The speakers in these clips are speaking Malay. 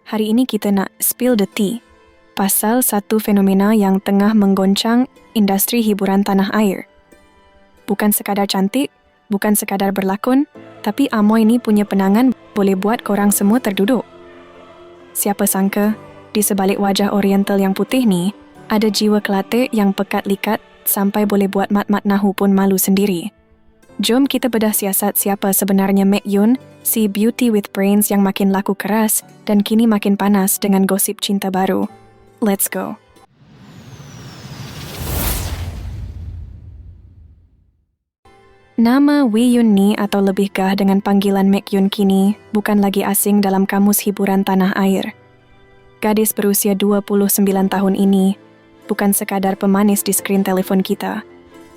Hari ini kita nak spill the tea pasal satu fenomena yang tengah menggoncang industri hiburan tanah air. Bukan sekadar cantik, bukan sekadar berlakon, tapi Amoy ni punya penangan boleh buat korang semua terduduk. Siapa sangka, di sebalik wajah oriental yang putih ni, ada jiwa Kelate yang pekat likat sampai boleh buat mat-mat Nahu pun malu sendiri. Jom kita bedah siasat siapa sebenarnya Mek Yoon, si beauty with brains yang makin laku keras dan kini makin panas dengan gosip cinta baru. Let's go. Nama Wee Yoon ni atau lebih gah dengan panggilan Mek Yoon kini bukan lagi asing dalam kamus hiburan tanah air. Gadis berusia 29 tahun ini bukan sekadar pemanis di skrin telefon kita,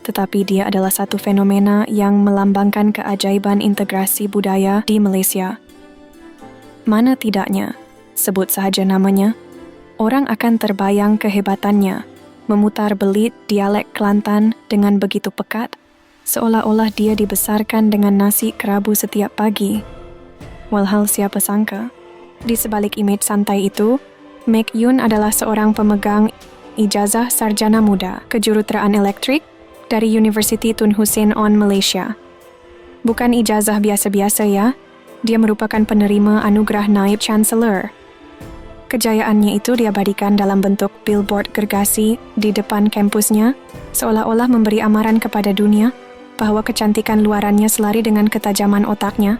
tetapi dia adalah satu fenomena yang melambangkan keajaiban integrasi budaya di Malaysia. Mana tidaknya, sebut sahaja namanya, orang akan terbayang kehebatannya, memutar belit dialek Kelantan dengan begitu pekat, seolah-olah dia dibesarkan dengan nasi kerabu setiap pagi. Walhal siapa sangka, di sebalik imej santai itu, Mek Yoon adalah seorang pemegang ijazah sarjana muda kejuruteraan elektrik dari Universiti Tun Hussein On Malaysia. Bukan ijazah biasa-biasa ya, dia merupakan penerima anugerah Naib Chancellor. Kejayaannya itu diabadikan dalam bentuk billboard gergasi di depan kampusnya, seolah-olah memberi amaran kepada dunia bahawa kecantikan luarannya selari dengan ketajaman otaknya.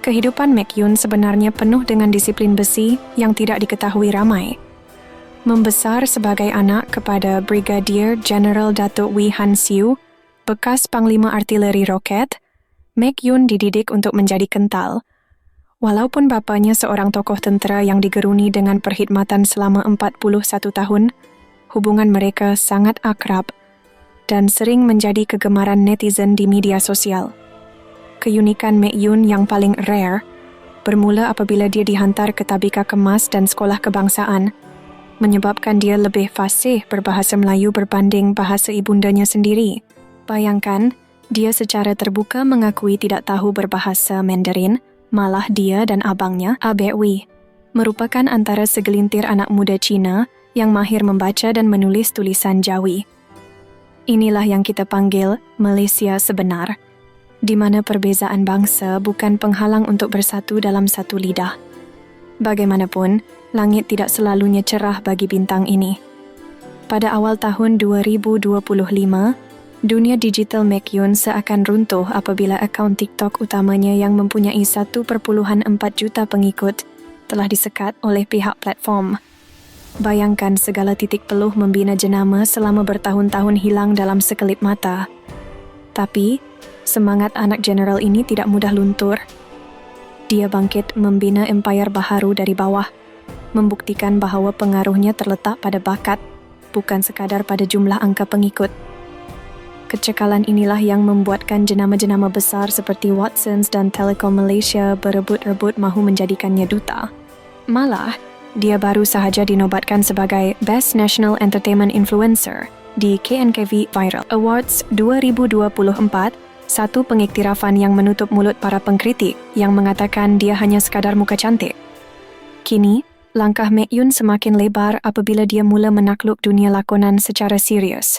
Kehidupan Mek Yoon sebenarnya penuh dengan disiplin besi yang tidak diketahui ramai. Membesar sebagai anak kepada Brigadier General Datuk Wee Han Siu, bekas Panglima Artileri Roket, Mek Yoon dididik untuk menjadi kental. Walaupun bapanya seorang tokoh tentera yang digeruni dengan perkhidmatan selama 41 tahun, hubungan mereka sangat akrab dan sering menjadi kegemaran netizen di media sosial. Keunikan Mek Yoon yang paling rare bermula apabila dia dihantar ke Tabika Kemas dan Sekolah Kebangsaan, menyebabkan dia lebih fasih berbahasa Melayu berbanding bahasa ibundanya sendiri. Bayangkan, dia secara terbuka mengakui tidak tahu berbahasa Mandarin, malah dia dan abangnya, Abek Wee, merupakan antara segelintir anak muda Cina yang mahir membaca dan menulis tulisan Jawi. Inilah yang kita panggil Malaysia sebenar, di mana perbezaan bangsa bukan penghalang untuk bersatu dalam satu lidah. Bagaimanapun, langit tidak selalunya cerah bagi bintang ini. Pada awal tahun 2025, dunia digital Mek Yoon seakan runtuh apabila akaun TikTok utamanya yang mempunyai 1.4 juta pengikut telah disekat oleh pihak platform. Bayangkan segala titik peluh membina jenama selama bertahun-tahun hilang dalam sekelip mata. Tapi, semangat anak general ini tidak mudah luntur. Dia bangkit membina empayar baharu dari bawah, membuktikan bahawa pengaruhnya terletak pada bakat, bukan sekadar pada jumlah angka pengikut. Kecekalan inilah yang membuatkan jenama-jenama besar seperti Watsons dan Telekom Malaysia berebut-rebut mahu menjadikannya duta. Malah, dia baru sahaja dinobatkan sebagai Best National Entertainment Influencer di KNKV Viral Awards 2024, satu pengiktirafan yang menutup mulut para pengkritik yang mengatakan dia hanya sekadar muka cantik. Kini, langkah Mek Yoon semakin lebar apabila dia mula menakluk dunia lakonan secara serius.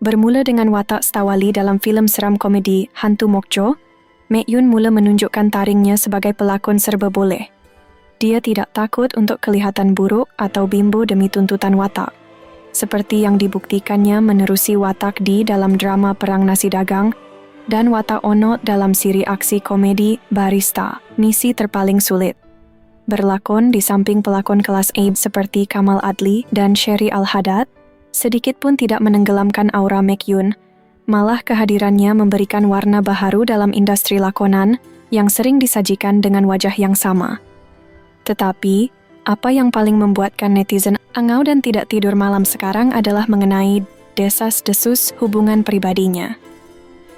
Bermula dengan watak Stawali dalam filem seram komedi Hantu Mokjo, Mek Yoon mula menunjukkan taringnya sebagai pelakon serba boleh. Dia tidak takut untuk kelihatan buruk atau bimbo demi tuntutan watak, seperti yang dibuktikannya menerusi watak di dalam drama Perang Nasi Dagang dan watak Onot dalam siri aksi komedi Barista, Misi Terpaling Sulit. Berlakon di samping pelakon kelas A seperti Kamal Adli dan Sherry Al-Haddad, sedikit pun tidak menenggelamkan aura Mek Yoon, malah kehadirannya memberikan warna baharu dalam industri lakonan yang sering disajikan dengan wajah yang sama. Tetapi, apa yang paling membuatkan netizen angau dan tidak tidur malam sekarang adalah mengenai desas-desus hubungan pribadinya.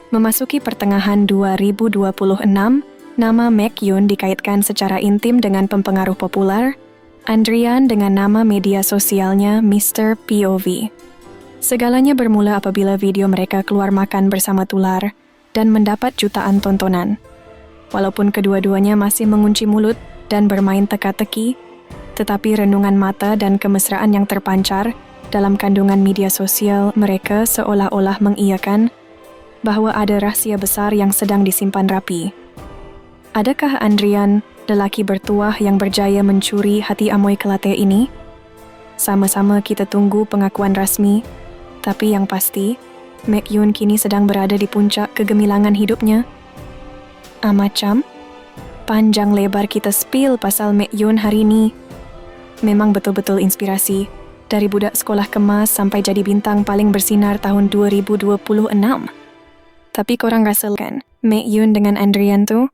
Memasuki pertengahan 2026, nama Mek Yoon dikaitkan secara intim dengan pempengaruh populer, Andrian dengan nama media sosialnya Mr. POV. Segalanya bermula apabila video mereka keluar makan bersama tular dan mendapat jutaan tontonan. Walaupun kedua-duanya masih mengunci mulut dan bermain teka-teki, Tetapi renungan mata dan kemesraan yang terpancar dalam kandungan media sosial mereka seolah-olah mengiyakan bahawa ada rahsia besar yang sedang disimpan rapi. Adakah Andrian, lelaki bertuah yang berjaya mencuri hati Amoy Kelate ini? Sama-sama kita tunggu pengakuan rasmi, tapi yang pasti, McYun kini sedang berada di puncak kegemilangan hidupnya. Macam, panjang lebar kita spill pasal McYun hari ini. Memang betul-betul inspirasi, dari budak sekolah kemas sampai jadi bintang paling bersinar tahun 2026. Tapi korang rasa kan, McYun dengan Andrian tu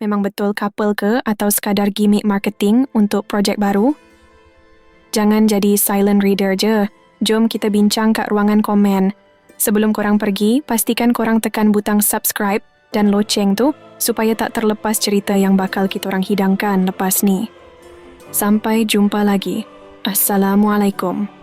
memang betul couple ke atau sekadar gimmick marketing untuk projek baru? Jangan jadi silent reader je. Jom kita bincang kat ruangan komen. Sebelum korang pergi, pastikan korang tekan butang subscribe dan loceng tu supaya tak terlepas cerita yang bakal kita orang hidangkan lepas ni. Sampai jumpa lagi. Assalamualaikum.